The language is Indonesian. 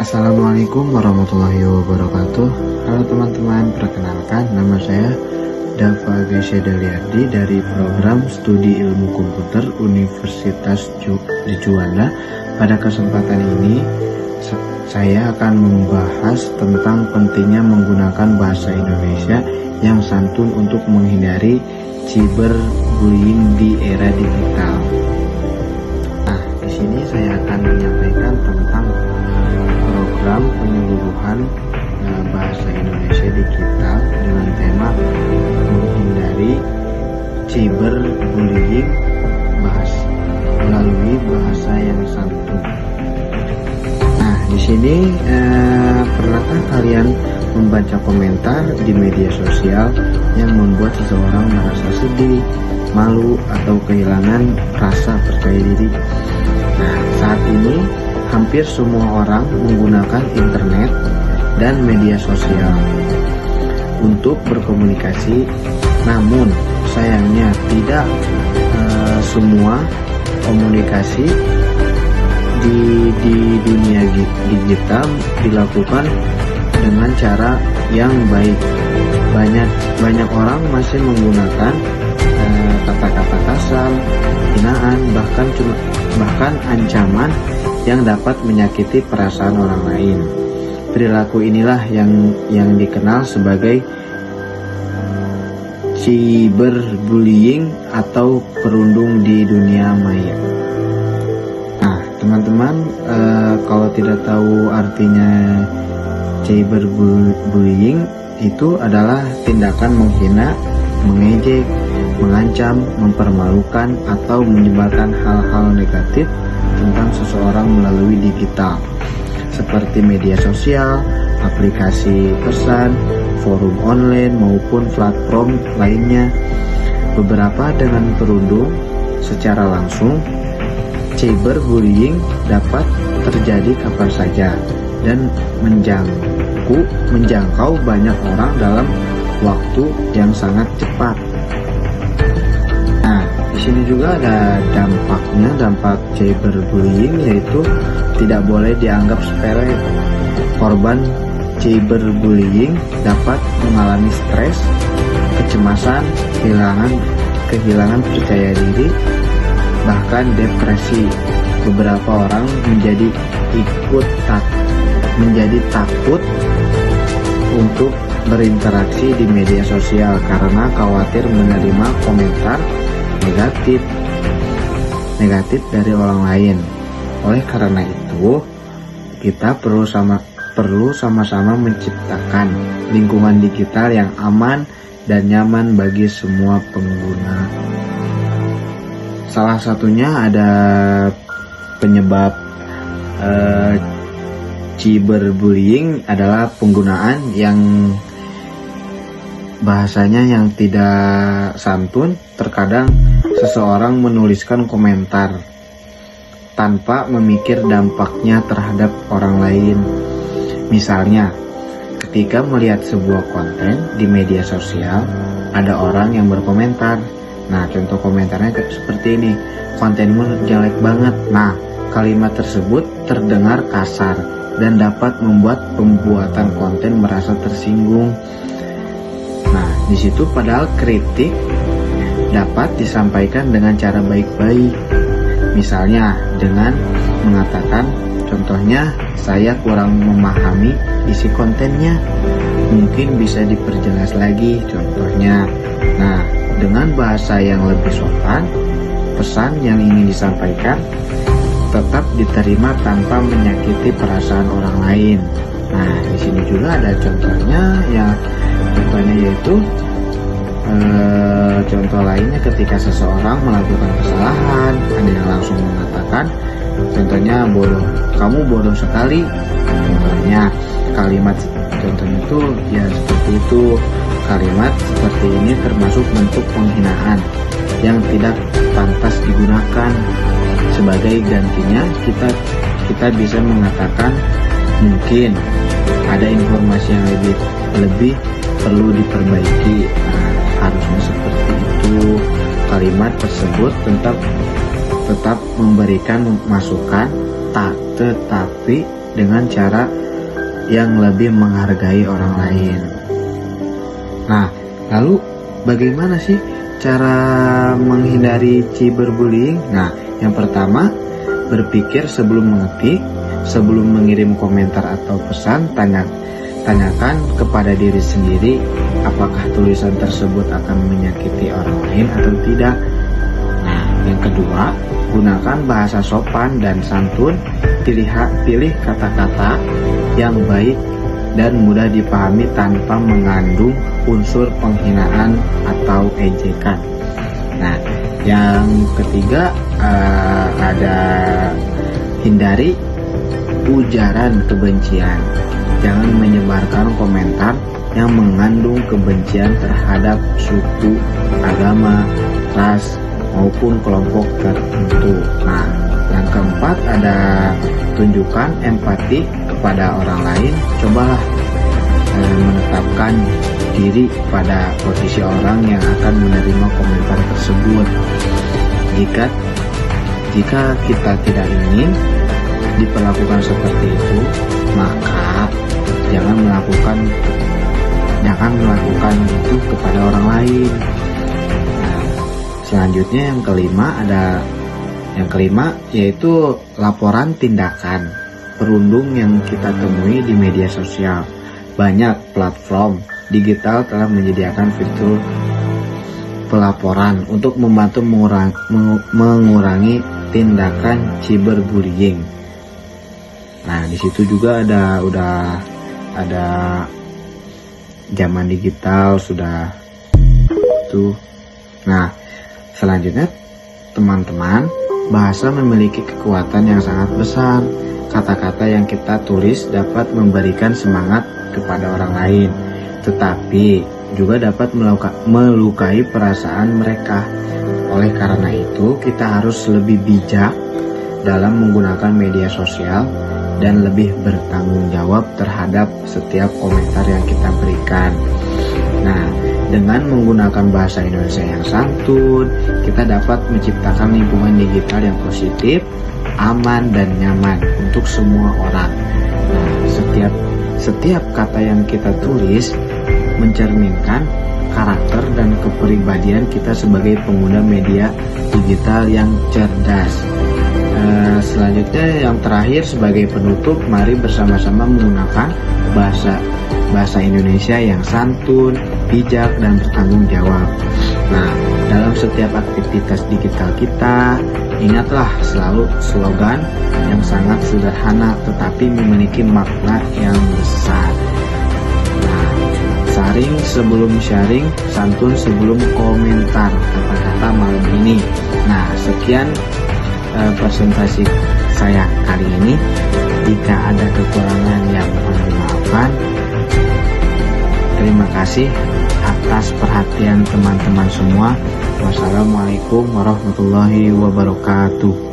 Assalamualaikum warahmatullahi wabarakatuh. Halo teman-teman, perkenalkan nama saya Dava Gesya Daliardi dari program Studi Ilmu Komputer Universitas di Juanda. Pada kesempatan ini saya akan membahas tentang pentingnya menggunakan bahasa Indonesia yang santun untuk menghindari cyberbullying di era digital. Nah, di sini saya akan menyampaikan tentang program penyeluruhan bahasa Indonesia digital dengan tema menghindari cyberbullying melalui bahasa yang santun. Nah, di sini pernahkah kalian membaca komentar di media sosial yang membuat seseorang merasa sedih, malu, atau kehilangan rasa percaya diri? Nah, saat ini hampir semua orang menggunakan internet dan media sosial untuk berkomunikasi, namun sayangnya tidak semua komunikasi di dunia digital dilakukan dengan cara yang baik. Banyak orang masih menggunakan kata-kata kasar, hinaan, bahkan ancaman yang dapat menyakiti perasaan orang lain. Perilaku inilah yang dikenal sebagai cyberbullying atau perundung di dunia maya. Nah, teman-teman, kalau tidak tahu artinya cyberbullying, itu adalah tindakan menghina, mengejek, mengancam, mempermalukan, atau menyebarkan hal-hal negatif tentang seseorang melalui digital seperti media sosial, aplikasi pesan, forum online, maupun platform lainnya. Beberapa dengan perundung secara langsung. Cyberbullying dapat terjadi kapan saja dan menjangkau banyak orang dalam waktu yang sangat cepat. Nah, di sini juga ada dampaknya, dampak cyberbullying, yaitu tidak boleh dianggap sepele. Korban cyberbullying dapat mengalami stres, kecemasan, kehilangan percaya diri, bahkan depresi. Beberapa orang menjadi takut untuk berinteraksi di media sosial karena khawatir menerima komentar negatif dari orang lain. Oleh karena itu, kita perlu sama-sama menciptakan lingkungan digital yang aman dan nyaman bagi semua pengguna. Salah satunya ada penyebab cyberbullying adalah penggunaan yang bahasanya yang tidak santun. Terkadang seseorang menuliskan komentar tanpa memikir dampaknya terhadap orang lain. Misalnya, ketika melihat sebuah konten di media sosial, ada orang yang berkomentar. Nah, contoh komentarnya seperti ini: kontenmu jelek banget. Nah, kalimat tersebut terdengar kasar dan dapat membuat pembuatan konten merasa tersinggung. Nah, di situ padahal kritik dapat disampaikan dengan cara baik-baik. Misalnya dengan mengatakan, contohnya, saya kurang memahami isi kontennya, mungkin bisa diperjelas lagi, contohnya. Nah, dengan bahasa yang lebih sopan, pesan yang ingin disampaikan tetap diterima tanpa menyakiti perasaan orang lain. Nah, di sini juga ada contohnya yaitu contoh lainnya ketika seseorang melakukan kesalahan, ada yang langsung mengatakan, contohnya, kamu bodoh sekali. Contohnya itu ya seperti itu. Kalimat seperti ini termasuk bentuk penghinaan yang tidak pantas digunakan. Sebagai gantinya, kita bisa mengatakan, mungkin ada informasi yang lebih perlu diperbaiki. Nah, harusnya seperti itu. Kalimat tersebut tetap memberikan masukan, tetapi dengan cara yang lebih menghargai orang lain. Nah, lalu bagaimana sih cara menghindari cyberbullying? Nah, yang pertama, berpikir sebelum mengetik, sebelum mengirim komentar atau pesan, tanyakan kepada diri sendiri apakah tulisan tersebut akan menyakiti orang lain atau tidak. Nah, yang kedua, gunakan bahasa sopan dan santun, pilih kata-kata yang baik dan mudah dipahami tanpa mengandung unsur penghinaan atau ejekan. Nah, yang ketiga ada hindari ujaran kebencian. Jangan menyebarkan komentar yang mengandung kebencian terhadap suku, agama, ras, maupun kelompok tertentu. Nah, yang keempat ada tunjukkan empati kepada orang lain. Cobalah menetapkan diri pada posisi orang yang akan menerima komentar tersebut. Jika kita tidak ingin diperlakukan seperti itu, maka jangan melakukan itu kepada orang lain. Nah, selanjutnya yang kelima yaitu laporan tindakan perundung yang kita temui di media sosial. Banyak platform digital telah menyediakan fitur pelaporan untuk membantu mengurangi tindakan cyberbullying. Nah, di situ juga ada zaman digital sudah itu. Nah, selanjutnya teman-teman, bahasa memiliki kekuatan yang sangat besar. Kata-kata yang kita tulis dapat memberikan semangat kepada orang lain, tetapi juga dapat melukai perasaan mereka. Oleh karena itu, kita harus lebih bijak dalam menggunakan media sosial dan lebih bertanggung jawab terhadap setiap komentar yang kita berikan. Nah, dengan menggunakan bahasa Indonesia yang santun, kita dapat menciptakan lingkungan digital yang positif, aman, dan nyaman untuk semua orang. Nah, setiap kata yang kita tulis mencerminkan karakter dan kepribadian kita sebagai pengguna media digital yang cerdas. Selanjutnya yang terakhir sebagai penutup, mari bersama-sama menggunakan bahasa Indonesia yang santun, bijak, dan bertanggung jawab. Nah, dalam setiap aktivitas digital kita, ingatlah selalu slogan yang sangat sederhana tetapi memiliki makna yang besar. Nah, saring sebelum sharing, santun sebelum komentar, kata-kata malam ini. Nah, sekian presentasi saya kali ini. Jika ada kekurangan yang mohon dimaafkan. Terima kasih atas perhatian teman-teman semua. Wassalamualaikum warahmatullahi wabarakatuh.